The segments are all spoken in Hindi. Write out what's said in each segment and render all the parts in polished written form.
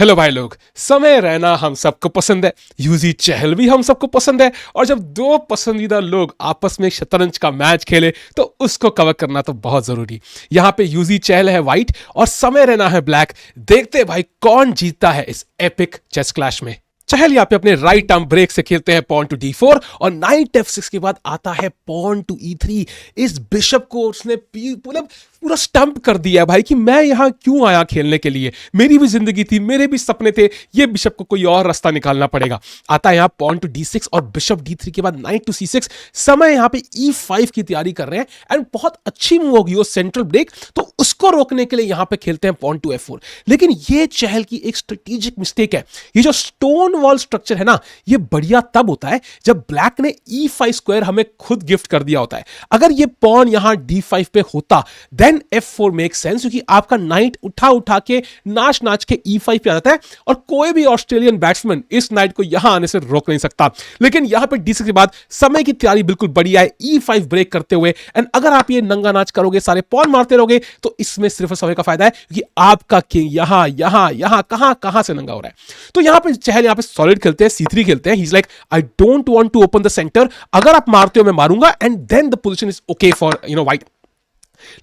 हेलो भाई लोग, समय रैना हम सबको पसंद है, यूजी चहल भी हम सबको पसंद है। और जब दो पसंदीदा लोग आपस में शतरंज का मैच खेले तो उसको कवर करना तो बहुत जरूरी। यहाँ पे यूजी चहल है व्हाइट और समय रैना है ब्लैक। देखते हैं भाई कौन जीतता है इस एपिक चेस क्लैश में। चहल यहाँ पे अपने राइट आर्म ब्रेक से खेलते हैं पॉन टू d4 और नाइट f6 के बाद आता है पॉन टू e3। इस बिशप को उसने पूरा स्टंप कर दिया भाई कि मैं यहां क्यों आया खेलने के लिए, मेरी भी जिंदगी थी, मेरे भी सपने थे, ये बिशप को कोई और रास्ता निकालना पड़ेगा। आता है यहां पॉन टू d6 और बिशप d3 के बाद नाइट टू c6। समय यहां पे e5 की तैयारी कर रहे हैं एंड बहुत अच्छी मूव होगी वो सेंट्रल ब्रेक, तो उसको रोकने के लिए यहां पे खेलते हैं पॉन टू f4। लेकिन ये चहल की एक स्ट्रेटेजिक मिस्टेक है। ये जो स्टोन वॉल स्ट्रक्चर है ना, ये बढ़िया तब होता है जब ब्लैक ने e5 स्क्वायर हमें खुद गिफ्ट कर दिया होता है। अगर ये पॉन यहां d5 पे होता देन f4 मेक सेंस, क्योंकि आपका नाइट उठा के नाच के e5 पे आ जाता है और कोई भी ऑस्ट्रेलियन बैट्समैन इस नाइट को यहां आने से रोक नहीं सकता। लेकिन यहां पे d6 के बाद समय की तैयारी बिल्कुल बढ़िया है e5 ब्रेक करते हुए। एंड अगर आप ये नंगा नाच करोगे, सारे पॉन मारते रहोगे, तो इसमें सिर्फ समय का फायदा है क्योंकि आपका किंग यहां कहां से नंगा हो रहा है। तो यहां पे चहल यहां पे सॉलिड खेलते हैं, c3 खेलते हैं। He is like I don't want to open the centre, अगर आप मारते हो मैं मारूंगा and then the position is okay for white.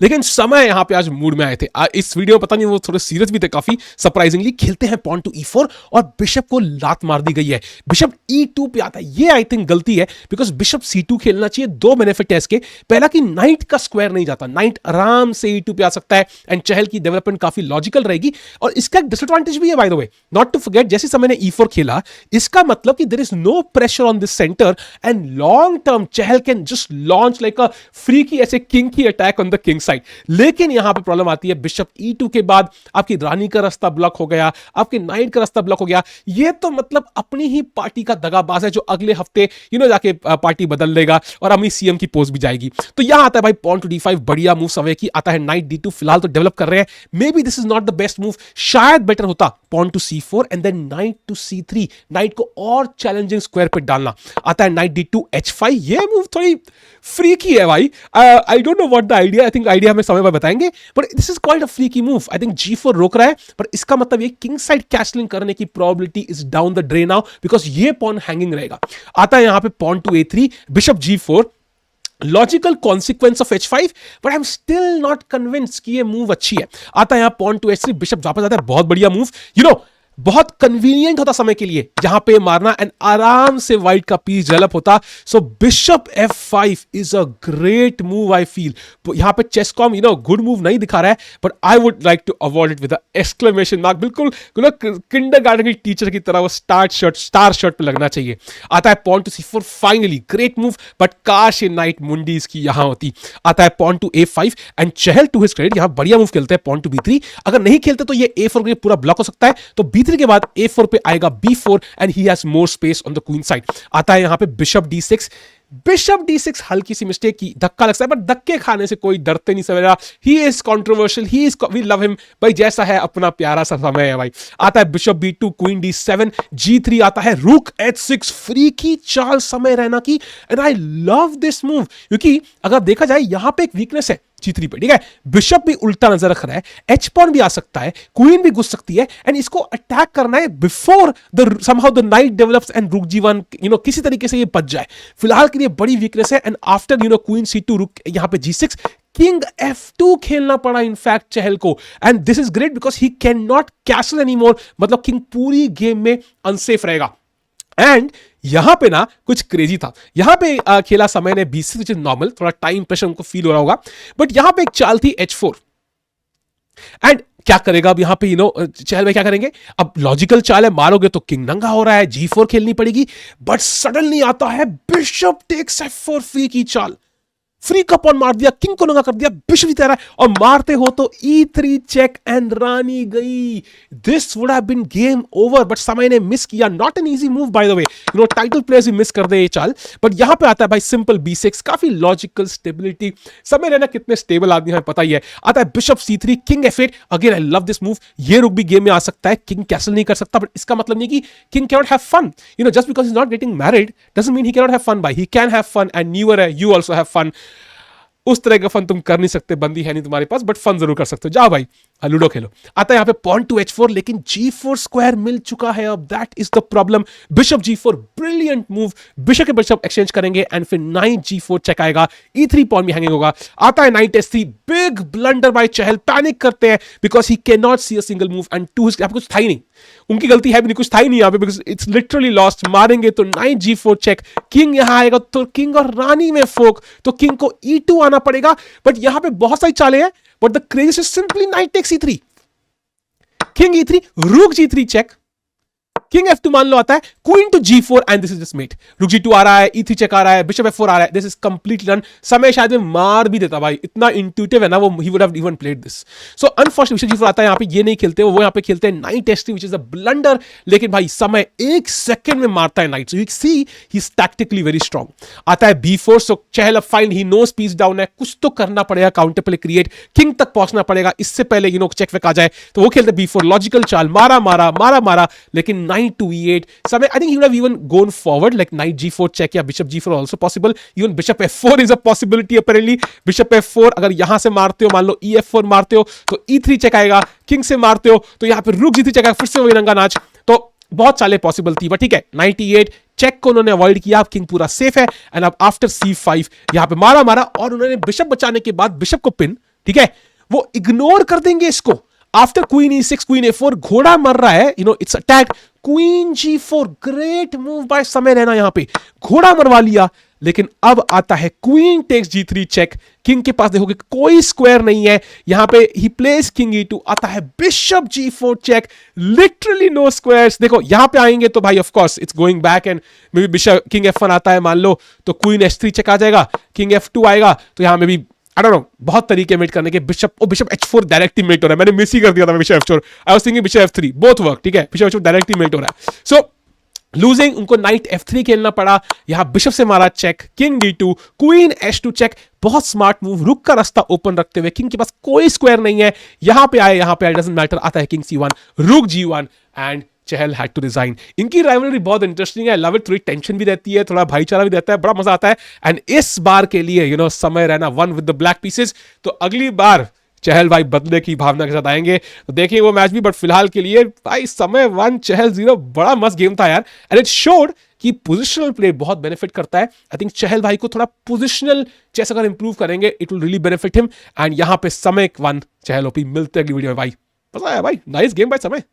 लेकिन समय यहां पे आज मूड में आए थे। इस वीडियो में पता नहीं वो थोड़े सीरियस भी थे काफी सरप्राइजिंगली। खेलते हैं पॉन टू e4 और बिशप को लात मार दी गई है। बिशप e2 पे आता है, ये आई थिंक गलती है बिकॉज बिशप c2 खेलना चाहिए। दो बेनिफिट है इसके। पहला कि नाइट का स्क्वायर नहीं जाता, नाइट आराम से e2 पे आ सकता है एंड चहल की डेवलपमेंट काफी लॉजिकल रहेगी। और इसका एक डिसएडवांटेज भी है by the way, not to forget, जैसे समय ने e4 खेला, इसका मतलब कि there is no pressure on this centre and long term Chahal can just launch like a free की ऐसे किंग की attack on the king side. लेकिन यहां पे प्रॉब्लम आती है, बिशप e2 के बाद आपकी रानी का रास्ता ब्लॉक हो गया, आपके नाइट का रास्ता ब्लॉक हो गया। ये तो मतलब अपनी ही पार्टी का दगाबाज है जो अगले हफ्ते जाके पार्टी बदल लेगा और अमी सीएम की पोस्ट भी जाएगी। तो यहां आता है भाई पॉन टू d5, बढ़िया मूव समय की। आता है नाइट d2, फिलहाल तो डेवलप कर रहे हैं, maybe this is not the best move, शायद बेटर होता pawn to c4 and then knight to c3, knight को और चैलेंजिंग स्क्वायर पे डालना। आता है नाइट d2 h5, ये मूव थोड़ी फ्रीकी है भाई। I don't know what the idea, I think idea हमें समय पर बताएंगे, but this is quite a freaky move. I think g4 रोक रहा है, पर इसका मतलब ये किंग साइड कैसलिंग करने की probability is down the drain now because ये पॉन हैंगिंग रहेगा। आता है यहां पे pawn to a3, bishop g4, logical consequence of h5, but I am still not convinced कि ये मूव अच्छी है। आता है यहां पॉन टू h3, बिशप वापस आता है, बहुत बढ़िया मूव। बहुत कन्वीनियंट होता समय के लिए जहां पे मारना एंड आराम से व्हाइट का पीस डेवलप होता। So bishop f5 is a great move I feel. यहां पे चेसकॉम गुड मूव नहीं दिखा रहा है, but I would like to avoid it with a exclamation mark. बिल्कुल किंडरगार्टन की टीचर की तरह वो स्टार शर्ट पे लगना चाहिए। आता है pawn to c4, finally great move, but काश ये नाइट मुंडी इसकी यहां होती। आता है pawn to a5 and Chahal to his credit यहां बढ़िया मूव खेलते हैं पॉन टू b3। अगर नहीं खेलते तो ये a4 के पूरा ब्लॉक हो सकता है, तो b3 के बाद a4 पे आएगा b4 and he has more space on the queen side. आता है यहां पे बिशप d6, बिशप d6 हल्की सी मिस्टेक की, धक्का लगता है, बट धक्के खाने से कोई डरते नहीं सवेरा। He is controversial, we love him भाई, जैसा है अपना प्यारा सा समय है भाई। आता है bishop b2, queen d7, g3 आता है, रुक h6, फ्री की चाल समय रहना की। And I love this move क्योंकि अगर देखा जाए यहां पे एक वीकनेस है g3 पे, ठीक है, बिशप भी उल्टा नजर रख रहा है, एच पॉन भी आ सकता है, क्वीन भी घुस सकती है एंड इसको अटैक करना है before the somehow the night develops and रुक g1 किसी तरीके से ये बच जाए। फिलहाल के लिए बड़ी वीकनेस है एंड आफ्टर क्वीन c2, रुक यहां पे g6, किंग f2 खेलना पड़ा इनफैक्ट चहल को। And this is great because he can not castle anymore, मतलब किंग पूरी गेम में अनसेफ रहेगा। एंड यहां पे ना कुछ क्रेजी था, यहां पे खेला समय ने b6, विच इज नॉर्मल, थोड़ा टाइम प्रेशर उनको फील हो रहा होगा, बट यहां पे एक चाल थी h4 एंड क्या करेगा अब यहां पे चहल भाई क्या करेंगे? अब लॉजिकल चाल है, मारोगे तो किंग नंगा हो रहा है, g4 खेलनी पड़ेगी, बट सडनली आता है बिशप टेक्स f4, फ्री की चाल, फ्री का पॉन मार दिया, किंग को नंगा कर दिया, बिशप जीता रहा है और मारते हो तो e3 चेक एंड रानी गई। This would have been game over, but Samay ने मिस किया। Not an easy move by the way, title players भी मिस कर दे ये चाल, बट यहां पे आता है भाई सिंपल b6, काफी लॉजिकल स्टेबिलिटी। समय रहना कितने स्टेबल आदमी है पता ही है। आता है bishop c3, king f8, again I love this move. ये रुक भी गेम में आ सकता है, किंग कैसल नहीं कर सकता, बट इसका मतलब नहीं कि king can not have fun. Just because he is not getting married doesn't mean he can not have fun भाई, he can have fun and न्यूअर है, यू आल्सो हैव फन। उस तरह का फन तुम कर नहीं सकते, बंदी है नहीं तुम्हारे पास, बट फन जरूर कर सकते हो। जाओ भाई लूडो खेलो। आता है यहाँ पे पॉन टू H4, लेकिन G4 स्क्वायर मिल चुका है अब, that is the problem. Bishop G4, brilliant move, bishop के बिशप एक्सचेंज करेंगे एंड फिर नाइट G4 चेक आएगा, E3 पॉन भी हैंगिंग होगा। आता है knight S3, big blunder by Chahal, panic करते हैं because he can not see a single move and to his, कुछ था ही नहीं, उनकी गलती है भी नहीं, कुछ था ही नहीं यहाँ पे, बिकॉज इट्स लिटरली लॉस्ट। मारेंगे तो नाइट G4 चेक, किंग यहां आएगा तो किंग और रानी में फोक, तो किंग को E2 आना पड़ेगा। बट यहां पे बहुत सारी चालें हैं, but the craze is simply knight takes E3, king E3, rook G3 check, king F2 मान लो आता है, queen to G4 and this is just mate. Rook G2 आ रहा है, E3 चेक आ रहा है, बिशप F4 आ रहा है, दिस इज कंप्लीटली डन। समय शायद में मार भी देता भाई, इतना इंट्यूटिव है ना वो, he would have even played this. So unfortunately bishop G4 आता है, यहाँ पे ये नहीं खेलते, वो यहाँ पे खेलते हैं knight S3 which is a blunder. लेकिन भाई समय एक सेकंड में मारता है knight, so you see he is tactically very strong. आता है B4, सो चहल अब fine, he knows piece down है, कुछ तो करना पड़ेगा, काउंटर प्ले क्रिएट, किंग तक पहुंचना पड़ेगा इससे पहले चेक वेक आ जाए। तो वो खेलते B4, लॉजिकल चाल, मारा मारा मारा मारा, लेकिन नाइट टू E8 समय, I think he would have even gone forward like knight G4 check या bishop G4 also possible, even bishop F4 is a possibility apparently। bishop F4 अगर यहां से मारते हो, मान लो EF4 मारते हो तो E3 चेक आएगा, किंग से मारते हो तो यहां पे रुक G3 चेक आएगा, फिर से वही रंगा नाच। तो बहुत चालें पॉसिबल थी, बट ठीक है, knight E8 चेक को उन्होंने अवॉइड किया, अब किंग पूरा सेफ है। एंड अब आफ्टर C5 यहां पे मारा मारा और उन्होंने बिशप बचाने के बाद बिशप को पिन, ठीक है, वो इग्नोर कर देंगे इसको। After queen E6, queen A4, घोड़ा मर रहा है, it's attack, queen G4, great move by समय रैना, यहां पे घोड़ा मरवा लिया। लेकिन अब आता है queen takes G3 check, king के पास देखोगे कोई स्क्वायर नहीं है, यहां पे ही प्लेस किंग E2, आता है bishop G4 check, literally no squares. देखो यहां पे आएंगे तो भाई of course it's going back and maybe bishop, king F1 आता है मान लो तो क्वीन S3 चेक आ जाएगा, किंग F2 आएगा तो यहां में भी I don't know, बहुत तरीके मेट करने के। बिशप H4 डायरेक्ट मेट हो रहा है, मैंने मिस ही कर दिया था bishop F4, I was thinking bishop F3, both work, ठीक है, बिशप H4 डायरेक्ट मेट हो रहा है। सो लूजिंग, उनको नाइट F3 खेलना पड़ा, यहां बिशप से मारा check, king D2, queen H2 check, बहुत स्मार्ट मूव, रुक का रास्ता ओपन रखते हुए, किंग के पास कोई स्क्वायर नहीं है, यहां पे आए डजंट मैटर, आता है king C1, rook G1 and Chahal had to resign. इनकी राइवलरी बहुत इंटरेस्टिंग है, लव इट, थोड़ी टेंशन भी रहती है, थोड़ा भाईचारा भी रहता है, बड़ा मजा आता है। एंड इस बार के लिए समय Raina one with the black pieces, तो अगली बार चहल भाई बदले की भावना के साथ आएंगे, तो देखिए वो मैच भी। बट फिलहाल के लिए भाई समय 1 चहल 0, बड़ा मस्त गेम था यार, एंड इट शोड कि पोजिशनल प्ले बहुत बेनिफिट करता है। आई थिंक चहल भाई को थोड़ा पोजिशनल चेस अगर इंप्रूव करेंगे, it will really benefit him. And यहां पे समय 1 चहल ओपी। मिलते अगली वीडियो में भाई, मजा आया भाई, नाइस गेम भाई समय।